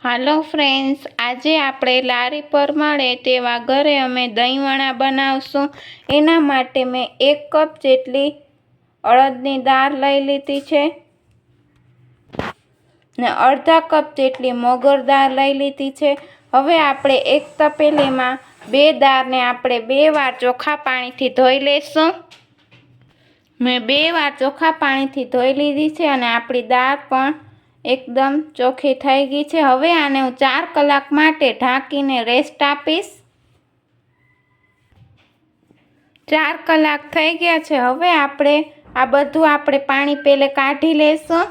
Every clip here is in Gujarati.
હાલો ફ્રેન્ડ્સ, આજે આપણે લારી પર મળે તેવા ઘરે અમે દહીંવડા બનાવશું। એના માટે મેં 1 કપ જેટલી અડદની દાળ લઈ લીધી છે ને અડધા કપ જેટલી મોગર દાળ લઈ લીધી છે। હવે આપણે એક તપેલીમાં 2 દાળને આપણે 2 વાર ચોખ્ખા પાણીથી ધોઈ લેશું। મેં 2 વાર ચોખ્ખા પાણીથી ધોઈ લીધી છે અને આપણી દાળ પણ એકદમ ચોખ્ખી થઈ ગઈ છે। હવે આને હું 4 કલાક માટે ઢાંકીને રેસ્ટ આપીશ। 4 કલાક થઈ ગયા છે। હવે આપણે આ બધું પાણી પહેલે કાઢી લેશું।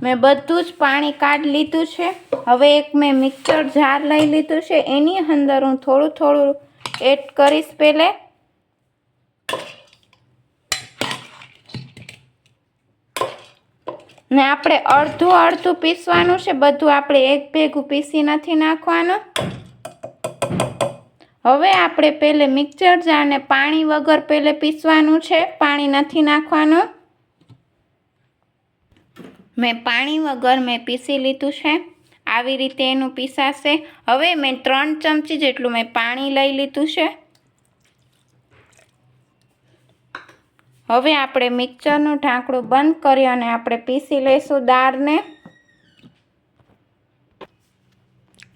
મેં બધું જ પાણી કાઢી લીધું છે। હવે એક મેં મિક્સર જાર લઈ લીધું છે, એની અંદર હું થોડું એડ કરીશ પહેલે। ને આપણે અડધું પીસવાનું છે, બધું આપણે એક ભેગું પીસી નથી નાખવાનું। હવે આપણે પહેલે મિક્સર જારને પાણી વગર પહેલે પીસવાનું છે, પાણી નથી નાખવાનું। મેં પાણી વગર પીસી લીધું છે, આવી રીતે એનું પીસાશે। હવે મેં 3 ચમચી જેટલું પાણી લઈ લીધું છે। હવે આપણે મિક્સરનું ઢાંકણું બંધ કરી અને આપણે પીસી લઈશું દાળને।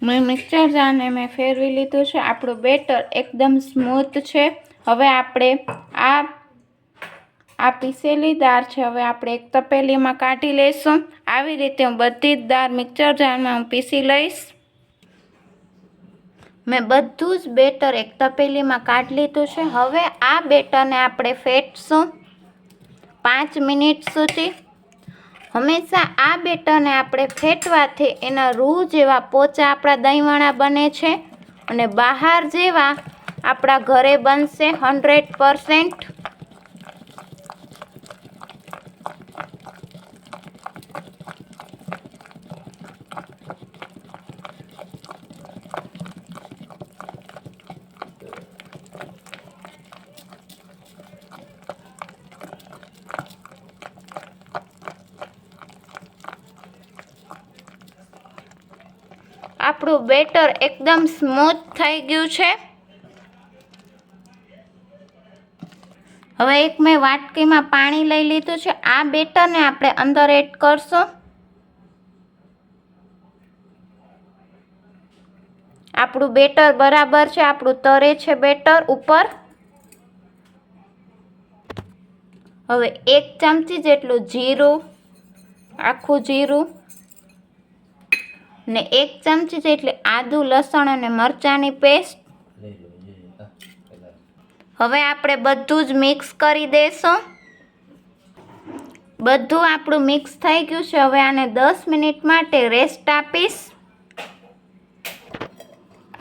મેં મિક્સર જારને ફેરવી લીધું છે, આપણું બેટર એકદમ સ્મૂથ છે। હવે આપણે આ પીસેલી દાળ છે, હવે આપણે એક તપેલીમાં કાઢી લઈશું। આવી રીતે હું બધી જ દાળ મિક્સર જારમાં પીસી લઈશ। મેં બધું જ બેટર એક તપેલીમાં કાઢી લીધું છે। હવે આ બેટરને આપણે ફેટશું 5 મિનિટ સુધી। હંમેશા આ બેટરને આપણે ફેટવાથી એના રૂ જેવા પોચા આપણા દહીંવડા બને છે અને બહાર જેવા આપણા ઘરે બનશે 100%। આપણું બેટર એકદમ સ્મૂથ થઈ ગયું છે। હવે એક મેં વાટકીમાં પાણી લઈ લીધું છે, આ બેટરને આપણે અંદર એડ કરશું। આપણું બેટર બરાબર છે, આપણું તરે છે બેટર ઉપર। હવે 1 ચમચી જેટલું જીરું, આખું જીરું ને 1 ચમચી જેટલી આદુ લસણ અને મરચાંની પેસ્ટ। હવે આપણે બધું જ મિક્સ કરી દઈશું। બધું આપણું મિક્સ થઈ ગયું છે। હવે આને 10 મિનિટ માટે રેસ્ટ આપીશ।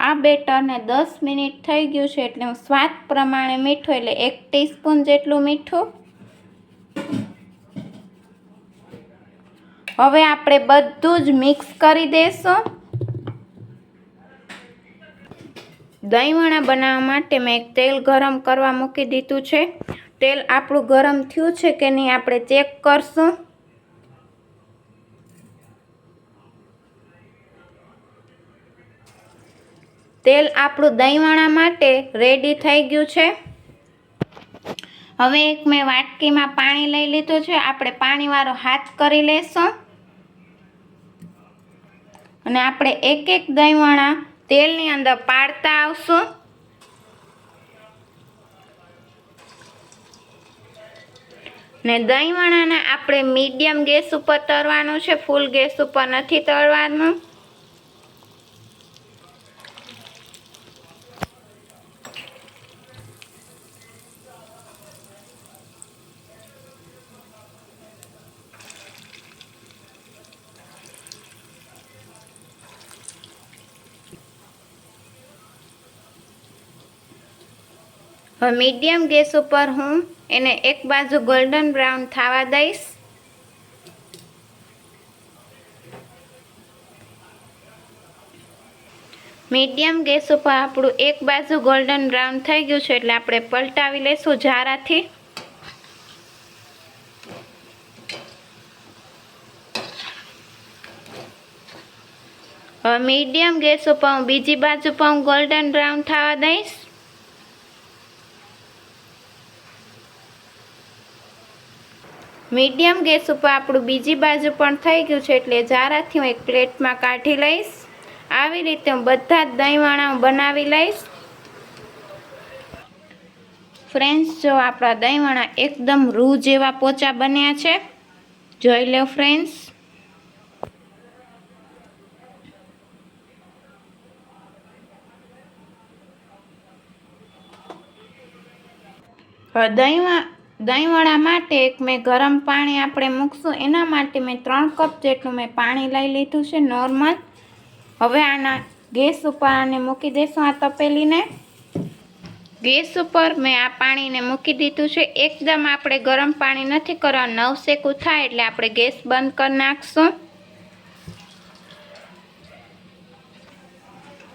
આ બેટરને 10 મિનિટ થઈ ગયું છે, એટલે હું સ્વાદ પ્રમાણે મીઠું, એટલે 1 ટીસ્પૂન જેટલું મીઠું। હવે આપણે બધું જ મિક્સ કરી દઈશું। દહીંવડા બનાવવા માટે મેં એક તેલ ગરમ કરવા મૂકી દીધું છે। તેલ આપણું ગરમ થયું છે કે નહીં આપણે ચેક કરશું। તેલ આપણું દહીંવડા માટે રેડી થઈ ગયું છે। હવે એક મેં વાટકીમાં પાણી લઈ લીધું છે, આપણે પાણીવાળો હાથ કરી લેશું અને આપણે એક દહીંવડા તેલની અંદર પાડતા આવશું। ને દહીંવડાને આપણે મીડિયમ ગેસ ઉપર તળવાનું છે, ફૂલ ગેસ ઉપર નથી તળવાનું। હવે મીડિયમ ગેસ ઉપર હું એને એક બાજુ ગોલ્ડન બ્રાઉન થવા દઈશ। મીડિયમ ગેસ ઉપર આપણું એક બાજુ ગોલ્ડન બ્રાઉન થઈ ગયું છે, એટલે આપણે પલટાવી લઈશું જારાથી। હવે મીડિયમ ગેસ ઉપર હું બીજી બાજુ પણ ગોલ્ડન બ્રાઉન થવા દઈશ. મીડિયમ ગેસ ઉપર આપણું બીજી બાજુ પણ થઈ ગયું છે, એટલે જારાથી હું એક પ્લેટમાં કાઢી લઈશ. આવી રીતે હું બધા જ દહીંવડા બનાવી લઈશ. ફ્રેન્ડ્સ, જો આપણા દહીંવડા એકદમ રૂ જેવા પોચા બન્યા છે, જોઈ લો ફ્રેન્ડ્સ. હવે દહીંવડા માટે એક મેં ગરમ પાણી આપણે મૂકશું. એના માટે મેં 3 કપ જેટલું મેં પાણી લઈ લીધું છે નોર્મલ. હવે આના ગેસ ઉપર આને મૂકી દઈશું, આ તપેલીને. ગેસ ઉપર મેં આ પાણીને મૂકી દીધું છે. એકદમ આપણે ગરમ પાણી નથી કરવા, નવસેકું થાય એટલે આપણે ગેસ બંધ કરી નાખશું.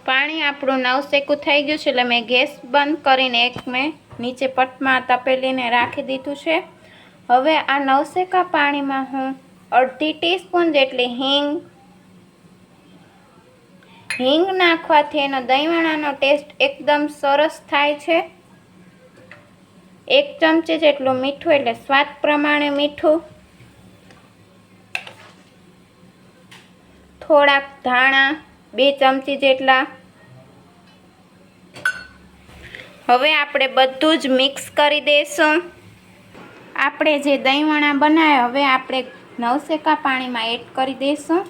પાણી આપણું નવસેકું થઈ ગયું છે, એટલે મેં ગેસ બંધ કરીને એક મેં નીચે પટમાં તપેલીને રાખી દીધું છે. હવે આ નવસેકા પાણીમાં હું અડધી ટીસ્પૂન જેટલી હિંગ નાખવાથી એનો દહીંવડાનો ટેસ્ટ એકદમ સરસ થાય છે. 1 ચમચી જેટલું મીઠું, એટલે સ્વાદ પ્રમાણે મીઠું. થોડાક ધાણા 2 ચમચી જેટલા. હવે આપણે બધું જ મિક્સ કરી દઈશું. આપણે જે દહીંવડા બનાવ્યા હવે આપણે નવસેકા પાણીમાં એડ કરી દઈશું.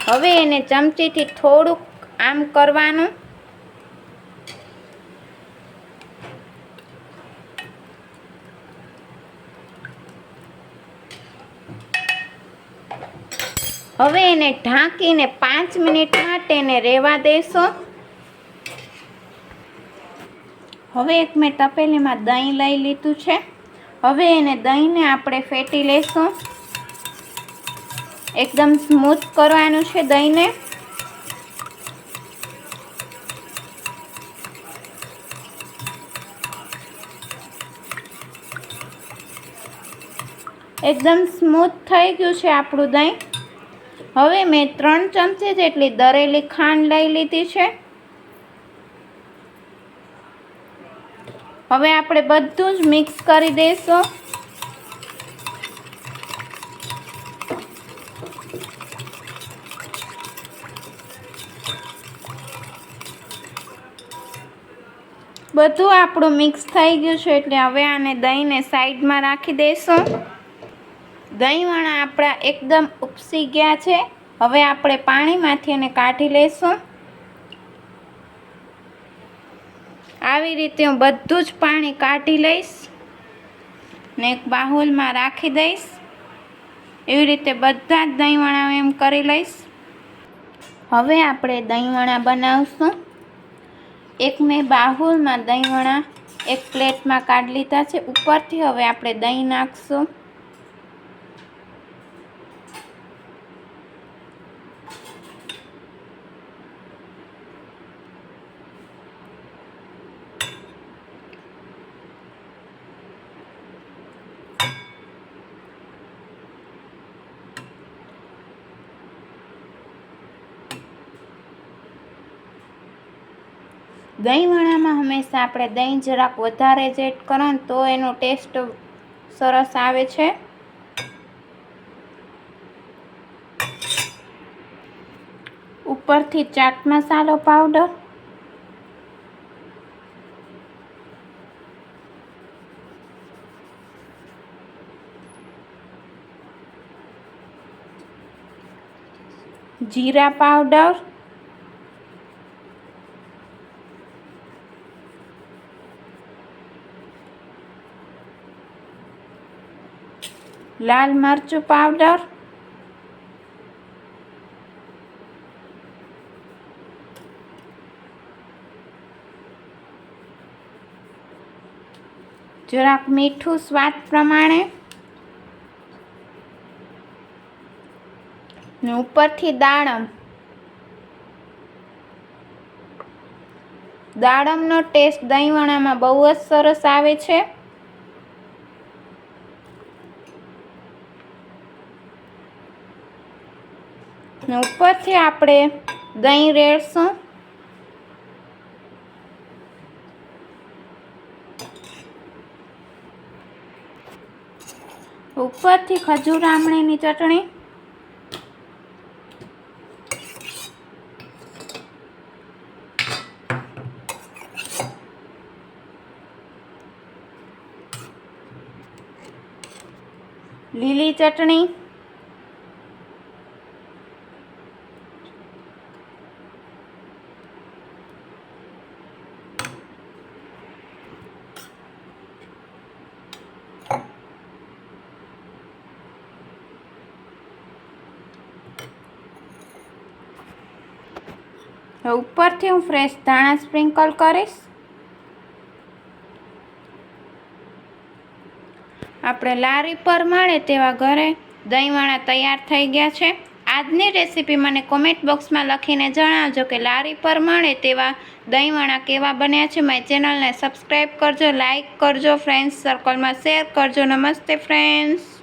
હવે એને ચમચીથી થોડુંક આમ કરવાનું. હવે એને ઢાંકીને 5 મિનિટ માટે એને રહેવા દઈશું. હવે એક મેં તપેલીમાં દહીં લઈ લીધું છે. હવે એને દહીંને આપણે ફેટી લઈશું. એકદમ સ્મૂથ કરવાનું છે દહીંને. એકદમ સ્મૂથ થઈ ગયું છે આપણું દહીં. હવે મેં 3 ચમચી જેટલી દળેલી ખાંડ લઈ લીધી છે. હવે આપણે બધું જ મિક્સ કરી દઈશું. બધું આપણું મિક્સ થઈ ગયું છે, એટલે હવે આને દહીંને સાઈડમાં રાખી દઈશું. દહીંવડા આપણા એકદમ ઉપસી ગયા છે. હવે આપણે પાણીમાંથી એને કાઢી લઈશું. આવી રીતે હું બધું જ પાણી કાઢી લઈશ ને એક બાઉલમાં રાખી દઈશ. એવી રીતે બધા જ દહીંવડા એમ કરી લઈશ. હવે આપણે દહીંવડા બનાવશું. એક મેં બાઉલમાં દહીંવડા એક પ્લેટમાં કાઢી લીધા છે. ઉપરથી હવે આપણે દહીં નાખશું. દહીંવડામાં હંમેશા આપણે દહીં જરાક વધારે જ એડ કરો ને તો એનો ટેસ્ટ સરસ આવે છે. ઉપરથી ચાટ મસાલો પાવડર, જીરા પાવડર, લાલ મરચું પાવડર, જરાક મીઠું સ્વાદ પ્રમાણે ને ઉપરથી દાડમ. દાડમનો ટેસ્ટ દહીંવડામાં બહુ જ સરસ આવે છે. ઉપરથી આપણે દહીં રેડશું. ઉપરથી ખજૂર આમળીની ચટણી. લીલી ચટણી. ઉપરથી હું ફ્રેશ ધાણા સ્પ્રિંકલ કરીશ. આપણે લારી પર મળે તેવા ઘરે દહીંવડા તૈયાર થઈ ગયા છે. આજની રેસીપી મને કોમેન્ટ બોક્સમાં લખીને જણાવજો કે લારી પર મળે તેવા દહીંવડા કેવા બન્યા છે. મારી ચેનલને સબસ્ક્રાઈબ કરજો, લાઈક કરજો, ફ્રેન્ડ્સ સર્કલમાં શેર કરજો. નમસ્તે ફ્રેન્ડ્સ.